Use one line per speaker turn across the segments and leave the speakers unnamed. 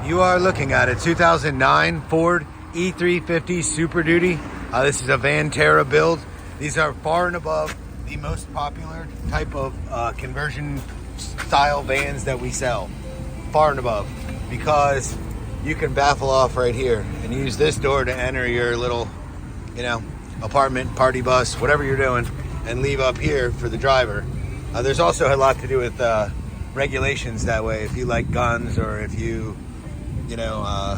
You are looking at a 2009 Ford E350 Super Duty. This is a Vanterra build. These are far and above the most popular type of conversion style vans that we sell. Far and above. Because you can baffle off right here and use this door to enter your little, apartment, party bus, whatever you're doing, and leave up here for the driver. There's also a lot to do with regulations that way. If you like guns, or if you are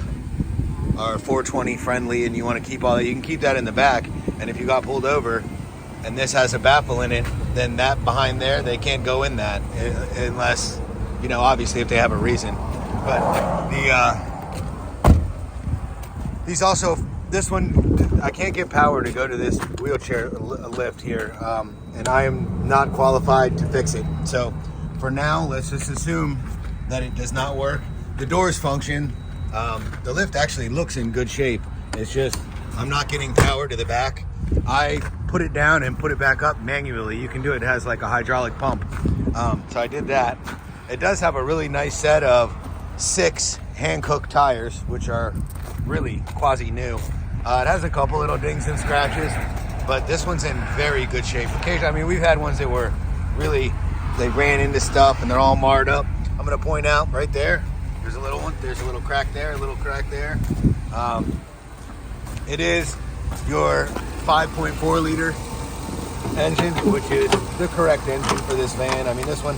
420 friendly and you want to keep all that, you can keep that in the back. And if you got pulled over and this has a baffle in it, then that behind there, they can't go in that unless, obviously if they have a reason. But this one, I can't get power to go to this wheelchair lift here, and I am not qualified to fix it. So for now, let's just assume that it does not work. The doors function. The lift actually looks in good shape. It's just, I'm not getting power to the back. I put it down and put it back up manually. You can do it. It has like a hydraulic pump. So I did that. It does have a really nice set of 6 hand-cooked tires, which are really quasi-new. It has a couple little dings and scratches, but this one's in very good shape. Occasionally, we've had ones that were really, they ran into stuff and they're all marred up. I'm gonna point out right there, there's a little one, there's a little crack there, a little crack there. It is your 5.4 liter engine, which is the correct engine for this van. I mean, this one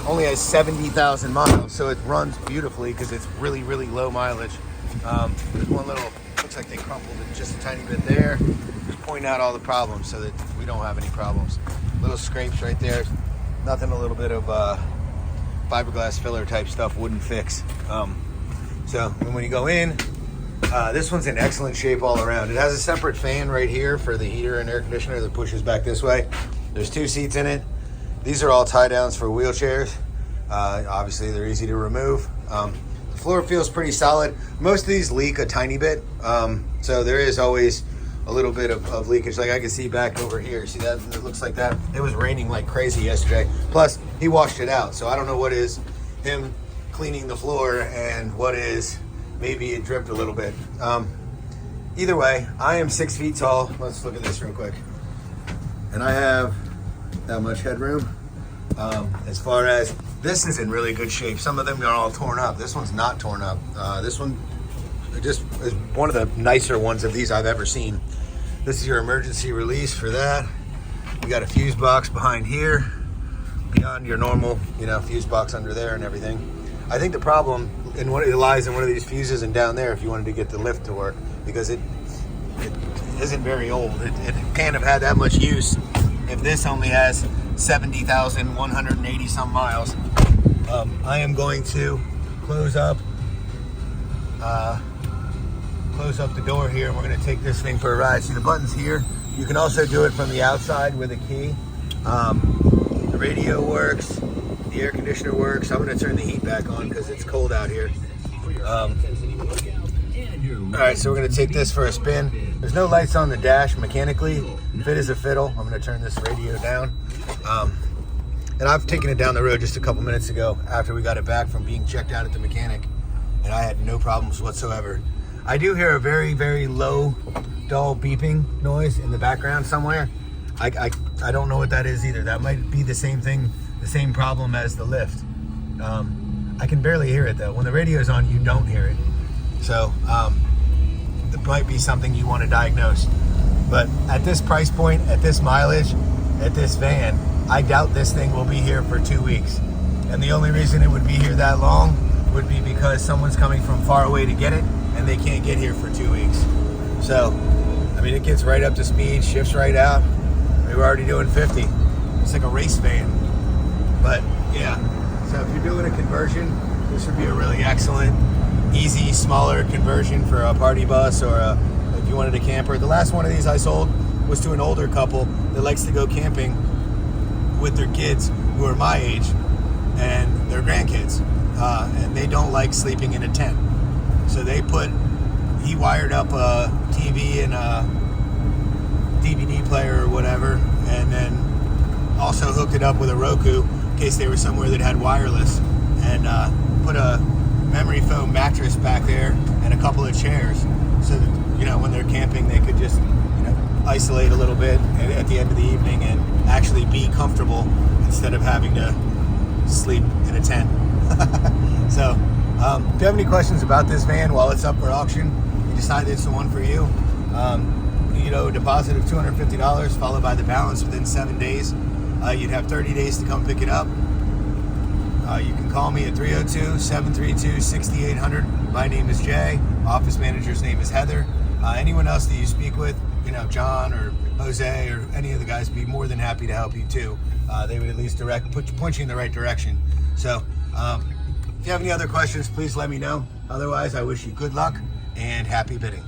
only has 70,000 miles, so it runs beautifully because it's really, really low mileage. There's one little, looks like they crumpled it just a tiny bit there. Just point out all the problems so that we don't have any problems. Little scrapes right there. Nothing a little bit of fiberglass filler type stuff wouldn't fix. So and when you go in, this one's in excellent shape all around. It has a separate fan right here for the heater and air conditioner that pushes back this way. There's 2 seats in it. These are all tie downs for wheelchairs. Obviously they're easy to remove. The floor feels pretty solid. Most of these leak a tiny bit. So there is always a little bit of leakage. Like I can see back over here. See that? It looks like that. It was raining like crazy yesterday. Plus he washed it out. So I don't know what is him cleaning the floor and what is maybe it dripped a little bit. Either way, I am 6 feet tall. Let's look at this real quick. And I have that much headroom. As far as this is in really good shape. Some of them are all torn up. This one's not torn up. This one just is one of the nicer ones of these I've ever seen. This is your emergency release for that. You got a fuse box behind here, beyond your normal, fuse box under there and everything. I think the problem in it lies in one of these fuses and down there if you wanted to get the lift to work, because it isn't very old. It can't have had that much use if this only has 70,180 some miles. I am going to close up the door here, and we're going to take this thing for a ride. See the buttons here? You can also do it from the outside with a key. The radio works, the air conditioner works. I'm going to turn the heat back on because it's cold out here. All right, so we're going to take this for a spin. There's no lights on the dash mechanically. Fit as a fiddle. I'm going to turn this radio down. And I've taken it down the road just a couple minutes ago after we got it back from being checked out at the mechanic, and I had no problems whatsoever. I do hear a very, very low, dull beeping noise in the background somewhere. I don't know what that is either. That might be the same thing, the same problem as the lift. I can barely hear it though. When the radio's on, you don't hear it. So it might be something you want to diagnose. But at this price point, at this mileage, at this van, I doubt this thing will be here for 2 weeks. And the only reason it would be here that long would be because someone's coming from far away to get it and they can't get here for 2 weeks. So, I mean, it gets right up to speed, shifts right out. We were already doing 50. It's like a race van. But yeah, so if you're doing a conversion, this would be a really excellent, easy, smaller conversion for a party bus, or if you wanted a camper. The last one of these I sold was to an older couple that likes to go camping with their kids who are my age and their grandkids, and they don't like sleeping in a tent. So he wired up a TV and a DVD player or whatever, and then also hooked it up with a Roku in case they were somewhere that had wireless, and put a memory foam mattress back there and a couple of chairs, so that, you know, when they're camping, they could just, you know, isolate a little bit at the end of the evening and actually be comfortable instead of having to sleep in a tent. So, if you have any questions about this van while it's up for auction, you decide it's the one for you, you know, a deposit of $250 followed by the balance within 7 days. You'd have 30 days to come pick it up. You can call me at 302-732-6800. My name is Jay. Office manager's name is Heather. Anyone else that you speak with, you know, John or Jose or any of the guys, be more than happy to help you too. They would at least point you in the right direction. So if you have any other questions, please let me know. Otherwise, I wish you good luck and happy bidding.